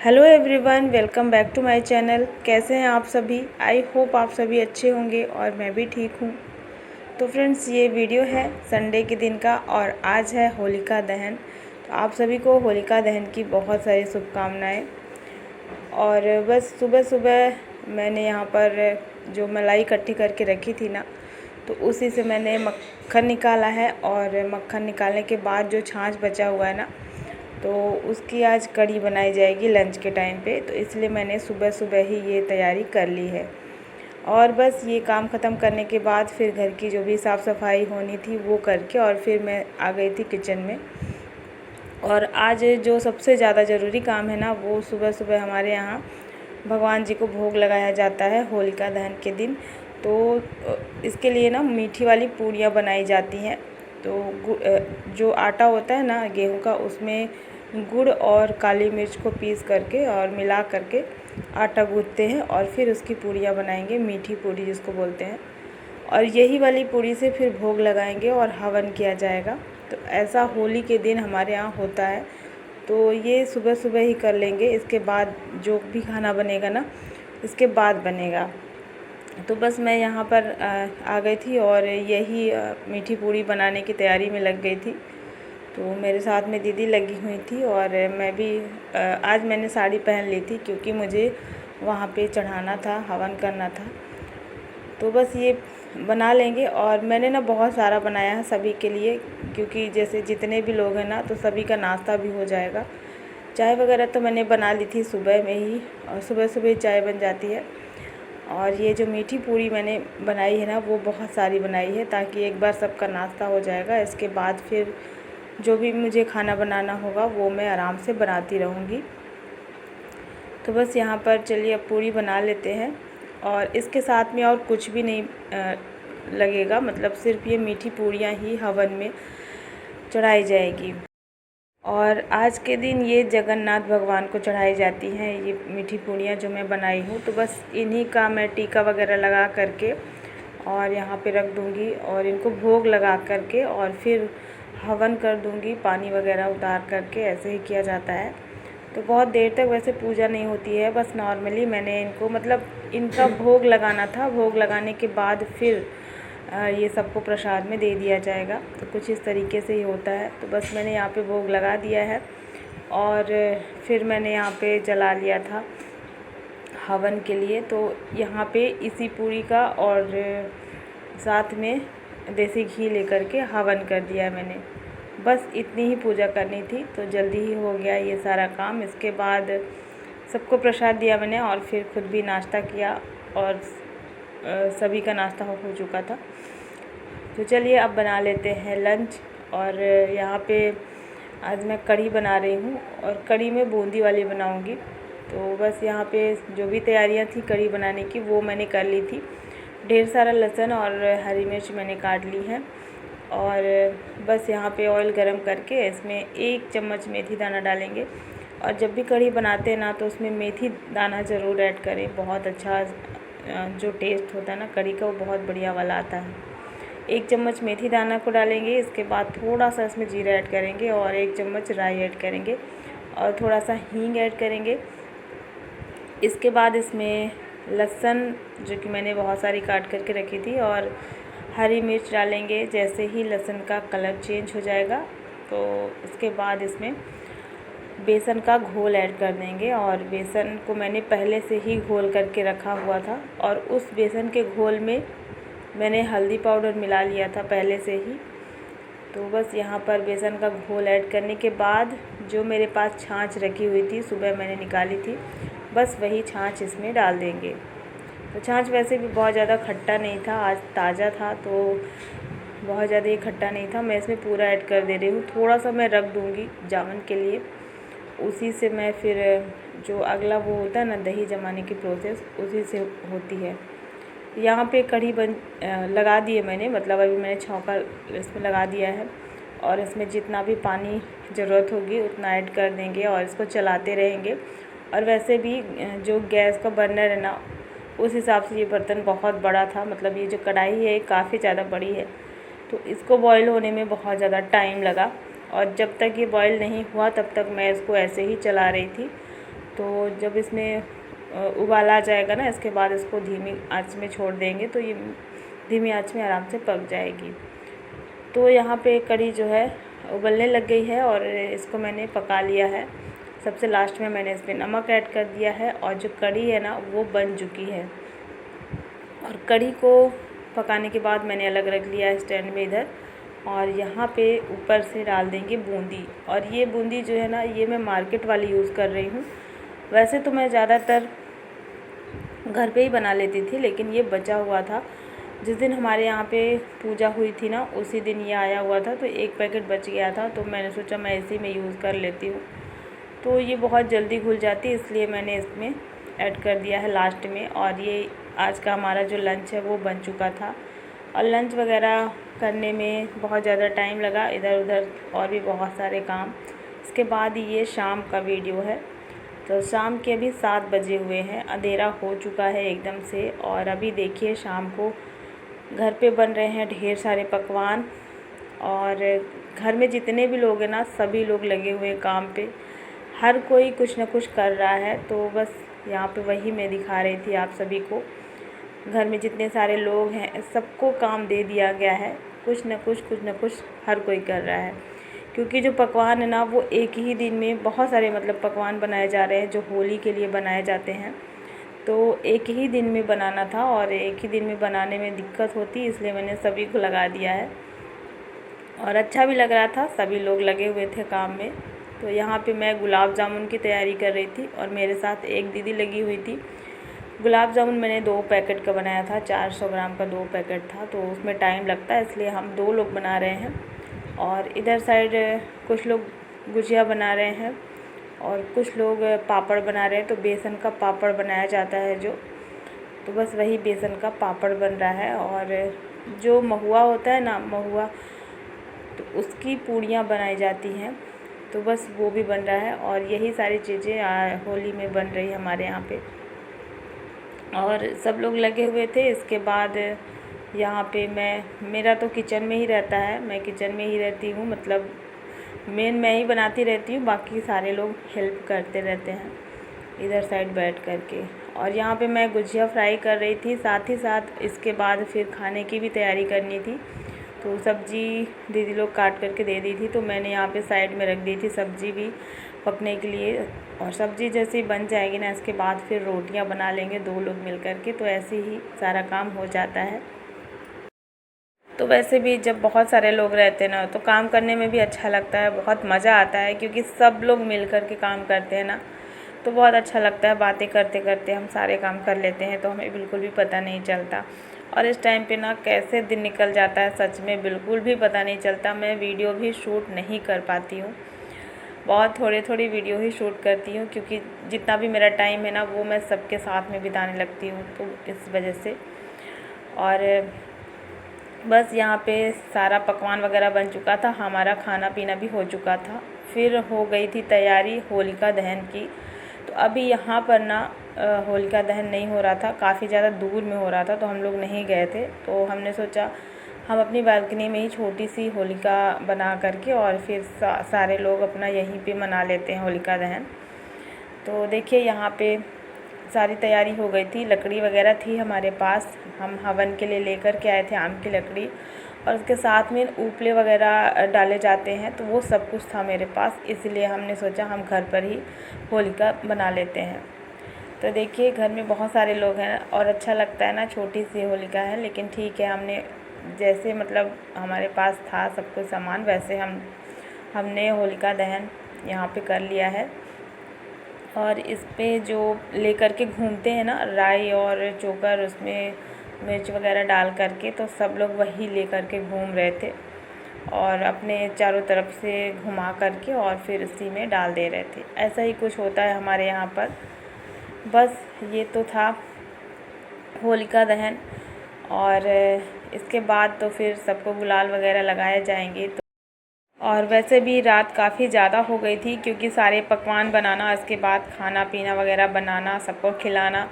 Hello everyone, welcome back to my channel. कैसे हैं आप सभी? आई होप आप सभी अच्छे होंगे और मैं भी ठीक हूँ। तो फ्रेंड्स, ये वीडियो है संडे के दिन का और आज है होलिका दहन। तो आप सभी को होलिका दहन की बहुत सारी शुभकामनाएं। और बस सुबह सुबह मैंने यहाँ पर जो मलाई इकट्ठी करके रखी थी ना, तो उसी से मैंने मक्खन निकाला है। और मक्खन निकालने के बाद जो छाछ बचा हुआ है ना, तो उसकी आज कढ़ी बनाई जाएगी लंच के टाइम पे। तो इसलिए मैंने सुबह सुबह ही ये तैयारी कर ली है। और बस ये काम ख़त्म करने के बाद फिर घर की जो भी साफ़ सफाई होनी थी वो करके और फिर मैं आ गई थी किचन में। और आज जो सबसे ज़्यादा ज़रूरी काम है ना, वो सुबह सुबह हमारे यहाँ भगवान जी को भोग लगाया जाता है होलिका दहन के दिन। तो इसके लिए ना मीठी वाली पूड़ियाँ बनाई जाती हैं। तो जो आटा होता है ना गेहूं का, उसमें गुड़ और काली मिर्च को पीस करके और मिला करके आटा गूँथते हैं और फिर उसकी पूड़ियाँ बनाएंगे, मीठी पूड़ी जिसको बोलते हैं। और यही वाली पूड़ी से फिर भोग लगाएंगे और हवन किया जाएगा। तो ऐसा होली के दिन हमारे यहाँ होता है। तो ये सुबह सुबह ही कर लेंगे, इसके बाद जो भी खाना बनेगा ना, इसके बाद बनेगा। तो बस मैं यहाँ पर आ गई थी और यही मीठी पूड़ी बनाने की तैयारी में लग गई थी। तो मेरे साथ में दीदी लगी हुई थी और मैं भी आज मैंने साड़ी पहन ली थी क्योंकि मुझे वहाँ पे चढ़ाना था, हवन करना था। तो बस ये बना लेंगे। और मैंने ना बहुत सारा बनाया है सभी के लिए, क्योंकि जैसे जितने भी लोग हैं ना, तो सभी का नाश्ता भी हो जाएगा। चाय वगैरह तो मैंने बना ली थी सुबह में ही, और सुबह सुबह चाय बन जाती है। और ये जो मीठी पूड़ी मैंने बनाई है ना, वो बहुत सारी बनाई है ताकि एक बार सबका नाश्ता हो जाएगा। इसके बाद फिर जो भी मुझे खाना बनाना होगा वो मैं आराम से बनाती रहूँगी। तो बस यहाँ पर चलिए अब पूड़ी बना लेते हैं। और इसके साथ में और कुछ भी नहीं लगेगा, मतलब सिर्फ ये मीठी पूड़ियाँ ही हवन में चढ़ाई जाएगी। और आज के दिन ये जगन्नाथ भगवान को चढ़ाई जाती हैं ये मीठी पूड़ियाँ जो मैं बनाई हूँ। तो बस इन्हीं का मैं टीका वगैरह लगा करके और यहाँ पे रख दूँगी और इनको भोग लगा करके और फिर हवन कर दूँगी, पानी वगैरह उतार करके। ऐसे ही किया जाता है। तो बहुत देर तक वैसे पूजा नहीं होती है, बस नॉर्मली मैंने इनको, मतलब इनका भोग लगाना था। भोग लगाने के बाद फिर ये सबको प्रसाद में दे दिया जाएगा। तो कुछ इस तरीके से ही होता है। तो बस मैंने यहाँ पे भोग लगा दिया है और फिर मैंने यहाँ पे जला लिया था हवन के लिए। तो यहाँ पे इसी पूरी का और साथ में देसी घी लेकर के हवन कर दिया है मैंने। बस इतनी ही पूजा करनी थी, तो जल्दी ही हो गया ये सारा काम। इसके बाद सबको प्रसाद दिया मैंने और फिर खुद भी नाश्ता किया और सभी का नाश्ता हो चुका था। तो चलिए अब बना लेते हैं लंच। और यहाँ पे आज मैं कढ़ी बना रही हूँ और कढ़ी में बूंदी वाली बनाऊँगी। तो बस यहाँ पे जो भी तैयारियाँ थी कढ़ी बनाने की वो मैंने कर ली थी। ढेर सारा लहसुन और हरी मिर्च मैंने काट ली है। और बस यहाँ पे ऑयल गरम करके इसमें 1 चम्मच मेथी दाना डालेंगे। और जब भी कढ़ी बनाते हैं ना, तो उसमें मेथी दाना ज़रूर ऐड करें। बहुत अच्छा जो टेस्ट होता है ना कढ़ी का, वो बहुत बढ़िया वाला आता है। 1 चम्मच मेथी दाना को डालेंगे। इसके बाद थोड़ा सा इसमें जीरा ऐड करेंगे और 1 चम्मच राई ऐड करेंगे और थोड़ा सा हींग ऐड करेंगे। इसके बाद इसमें लहसुन जो कि मैंने बहुत सारी काट करके रखी थी और हरी मिर्च डालेंगे। जैसे ही लहसुन का कलर चेंज हो जाएगा, तो इसके बाद इसमें बेसन का घोल ऐड कर देंगे। और बेसन को मैंने पहले से ही घोल करके रखा हुआ था और उस बेसन के घोल में मैंने हल्दी पाउडर मिला लिया था पहले से ही। तो बस यहाँ पर बेसन का घोल ऐड करने के बाद जो मेरे पास छाछ रखी हुई थी, सुबह मैंने निकाली थी, बस वही छाछ इसमें डाल देंगे। तो छाछ वैसे भी बहुत ज़्यादा खट्टा नहीं था, आज ताज़ा था तो बहुत ज़्यादा ये खट्टा नहीं था। मैं इसमें पूरा ऐड कर दे रही हूँ। थोड़ा सा मैं रख दूँगी जामन के लिए, उसी से मैं फिर जो अगला वो होता है ना दही जमाने की प्रोसेस, उसी से होती है। यहाँ पे कढ़ी लगा दी है मैंने, मतलब अभी मैंने छौंका इसमें लगा दिया है। और इसमें जितना भी पानी ज़रूरत होगी उतना ऐड कर देंगे और इसको चलाते रहेंगे। और वैसे भी जो गैस का बर्नर है ना, उस हिसाब से ये बर्तन बहुत बड़ा था, मतलब ये जो कढ़ाई है काफ़ी ज़्यादा बड़ी है। तो इसको बॉईल होने में बहुत ज़्यादा टाइम लगा और जब तक ये बॉईल नहीं हुआ तब तक मैं इसको ऐसे ही चला रही थी। तो जब इसमें उबाल आ जाएगा ना, इसके बाद इसको धीमी आंच में छोड़ देंगे तो ये धीमी आंच में आराम से पक जाएगी। तो यहाँ पे कढ़ी जो है उबलने लग गई है और इसको मैंने पका लिया है। सबसे लास्ट में मैंने इसमें नमक ऐड कर दिया है और जो कढ़ी है ना वो बन चुकी है। और कढ़ी को पकाने के बाद मैंने अलग रख लिया है स्टैंड में इधर, और यहाँ पे ऊपर से डाल देंगे बूंदी। और ये बूंदी जो है ना, ये मैं मार्केट वाली यूज़ कर रही हूँ। वैसे तो मैं ज़्यादातर घर पे ही बना लेती थी, लेकिन ये बचा हुआ था। जिस दिन हमारे यहाँ पे पूजा हुई थी ना, उसी दिन ये आया हुआ था, तो एक पैकेट बच गया था, तो मैंने सोचा मैं इसी में यूज़ कर लेती हूँ। तो ये बहुत जल्दी घुल जाती है, इसलिए मैंने इसमें ऐड कर दिया है लास्ट में। और ये आज का हमारा जो लंच है वो बन चुका था। और लंच वगैरह करने में बहुत ज़्यादा टाइम लगा, इधर उधर और भी बहुत सारे काम। इसके बाद ये शाम का वीडियो है। तो शाम के अभी 7 बजे हुए हैं, अंधेरा हो चुका है एकदम से। और अभी देखिए शाम को घर पे बन रहे हैं ढेर सारे पकवान, और घर में जितने भी लोग हैं ना, सभी लोग लगे हुए हैं काम पे। हर कोई कुछ न कुछ कर रहा है, तो बस यहाँ पे वही मैं दिखा रही थी आप सभी को। घर में जितने सारे लोग हैं सबको काम दे दिया गया है, कुछ न कुछ हर कोई कर रहा है। क्योंकि जो पकवान है ना, वो एक ही दिन में बहुत सारे मतलब पकवान बनाए जा रहे हैं जो होली के लिए बनाए जाते हैं। तो एक ही दिन में बनाना था, और एक ही दिन में बनाने में दिक्कत होती, इसलिए मैंने सभी को लगा दिया है। और अच्छा भी लग रहा था, सभी लोग लगे हुए थे काम में। तो यहाँ पे मैं गुलाब जामुन की तैयारी कर रही थी, और मेरे साथ एक दीदी लगी हुई थी। गुलाब जामुन मैंने 2 पैकेट का बनाया था, 400 ग्राम का 2 पैकेट था, तो उसमें टाइम लगता है, इसलिए हम 2 लोग बना रहे हैं। और इधर साइड कुछ लोग गुजिया बना रहे हैं, और कुछ लोग पापड़ बना रहे हैं। तो बेसन का पापड़ बनाया जाता है जो, तो बस वही बेसन का पापड़ बन रहा है। और जो महुआ होता है ना, महुआ, तो उसकी पूड़ियाँ बनाई जाती हैं, तो बस वो भी बन रहा है। और यही सारी चीज़ें होली में बन रही है हमारे यहाँ पे, और सब लोग लगे हुए थे। इसके बाद यहाँ पे मेरा तो किचन में ही रहता है, मैं किचन में ही रहती हूँ, मतलब मेन मैं ही बनाती रहती हूँ, बाकी सारे लोग हेल्प करते रहते हैं इधर साइड बैठ कर के। और यहाँ पे मैं गुजिया फ्राई कर रही थी, साथ ही साथ इसके बाद फिर खाने की भी तैयारी करनी थी। तो सब्ज़ी दीदी लोग काट करके दे दी थी, तो मैंने यहाँ पे साइड में रख दी थी सब्ज़ी भी पकने के लिए। और सब्ज़ी जैसे ही बन जाएगी ना, इसके बाद फिर रोटियाँ बना लेंगे 2 लोग मिल कर के, तो ऐसे ही सारा काम हो जाता है। तो वैसे भी जब बहुत सारे लोग रहते हैं ना, तो काम करने में भी अच्छा लगता है, बहुत मज़ा आता है, क्योंकि सब लोग मिल कर के काम करते हैं ना, तो बहुत अच्छा लगता है। बातें करते करते हम सारे काम कर लेते हैं, तो हमें बिल्कुल भी पता नहीं चलता। और इस टाइम पे ना कैसे दिन निकल जाता है, सच में बिल्कुल भी पता नहीं चलता। मैं वीडियो भी शूट नहीं कर पाती हूँ, बहुत थोड़ी वीडियो ही शूट करती हूँ, क्योंकि जितना भी मेरा टाइम है ना, वो मैं सबके साथ में बिताने लगती हूँ, तो इस वजह से। और बस यहाँ पे सारा पकवान वगैरह बन चुका था, हमारा खाना पीना भी हो चुका था। फिर हो गई थी तैयारी होलिका दहन की। तो अभी यहाँ पर ना होलिका दहन नहीं हो रहा था, काफ़ी ज़्यादा दूर में हो रहा था, तो हम लोग नहीं गए थे। तो हमने सोचा हम अपनी बालकनी में ही छोटी सी होलिका बना करके, और फिर सारे लोग अपना यहीं पे मना लेते हैं होलिका दहन। तो देखिए यहाँ पे सारी तैयारी हो गई थी, लकड़ी वगैरह थी हमारे पास, हम हवन के लिए लेकर के आए थे आम की लकड़ी, और उसके साथ में उपले वगैरह डाले जाते हैं, तो वो सब कुछ था मेरे पास, इसलिए हमने सोचा हम घर पर ही होलिका बना लेते हैं। तो देखिए घर में बहुत सारे लोग हैं, और अच्छा लगता है ना, छोटी सी होलिका है, लेकिन ठीक है, हमने जैसे मतलब हमारे पास था सब कुछ सामान, वैसे हमने होलिका दहन यहाँ पे कर लिया है। और इस पे जो लेकर के घूमते हैं ना, राई और चोकर, उसमें मिर्च वगैरह डाल करके, तो सब लोग वही लेकर के घूम रहे थे, और अपने चारों तरफ से घुमा करके और फिर उसी में डाल दे रहे थे। ऐसा ही कुछ होता है हमारे यहाँ पर। बस ये तो था होलिका दहन, और इसके बाद तो फिर सबको गुलाल वगैरह लगाए जाएंगे। और वैसे भी रात काफ़ी ज़्यादा हो गई थी, क्योंकि सारे पकवान बनाना, इसके बाद खाना पीना वगैरह बनाना, सबको खिलाना,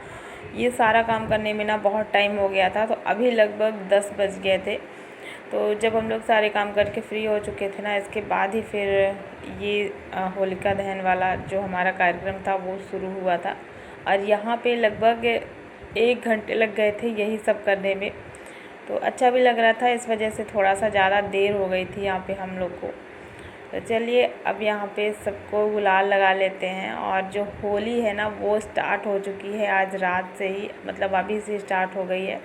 ये सारा काम करने में ना बहुत टाइम हो गया था। तो अभी लगभग 10 बज गए थे। तो जब हम लोग सारे काम करके फ्री हो चुके थे ना, इसके बाद ही फिर ये होलिका दहन वाला जो हमारा कार्यक्रम था वो शुरू हुआ था। और यहाँ पे लगभग 1 घंटे लग गए थे यही सब करने में। तो अच्छा भी लग रहा था, इस वजह से थोड़ा सा ज़्यादा देर हो गई थी यहाँ पे हम लोग को। तो चलिए अब यहाँ पे सबको गुलाल लगा लेते हैं। और जो होली है ना वो स्टार्ट हो चुकी है आज रात से ही, मतलब अभी से स्टार्ट हो गई है।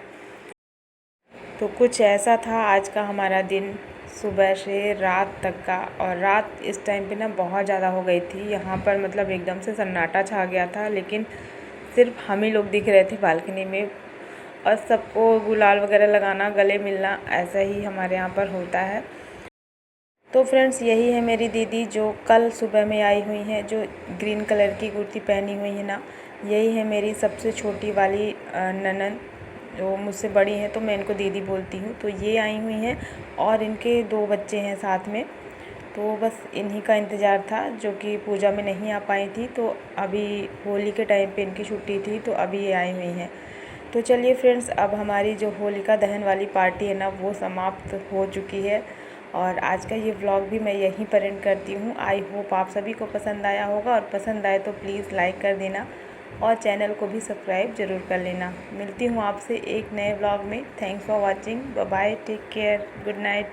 तो कुछ ऐसा था आज का हमारा दिन, सुबह से रात तक का। और रात इस टाइम पे ना बहुत ज़्यादा हो गई थी यहाँ पर, मतलब एकदम से सन्नाटा छा गया था। लेकिन सिर्फ हम ही लोग दिख रहे थे बालकनी में, और सबको गुलाल वगैरह लगाना, गले मिलना, ऐसा ही हमारे यहाँ पर होता है। तो फ्रेंड्स यही है मेरी दीदी जो कल सुबह में आई हुई हैं, जो ग्रीन कलर की कुर्ती पहनी हुई है ना। यही है मेरी सबसे छोटी वाली ननद, जो मुझसे बड़ी हैं तो मैं इनको दीदी बोलती हूँ। तो ये आई हुई हैं और इनके 2 बच्चे हैं साथ में। तो बस इन्हीं का इंतज़ार था, जो कि पूजा में नहीं आ पाई थी। तो अभी होली के टाइम पे इनकी छुट्टी थी, तो अभी ये आई हुई हैं। तो चलिए फ्रेंड्स, अब हमारी जो होलिका दहन वाली पार्टी है ना वो समाप्त हो चुकी है। और आज का ये व्लॉग भी मैं यहीं पर एंड करती हूँ। आई होप आप सभी को पसंद आया होगा, और पसंद आए तो प्लीज़ लाइक कर देना और चैनल को भी सब्सक्राइब ज़रूर कर लेना। मिलती हूँ आपसे एक नए व्लॉग में। Thanks for watching. Bye bye, take care, good night.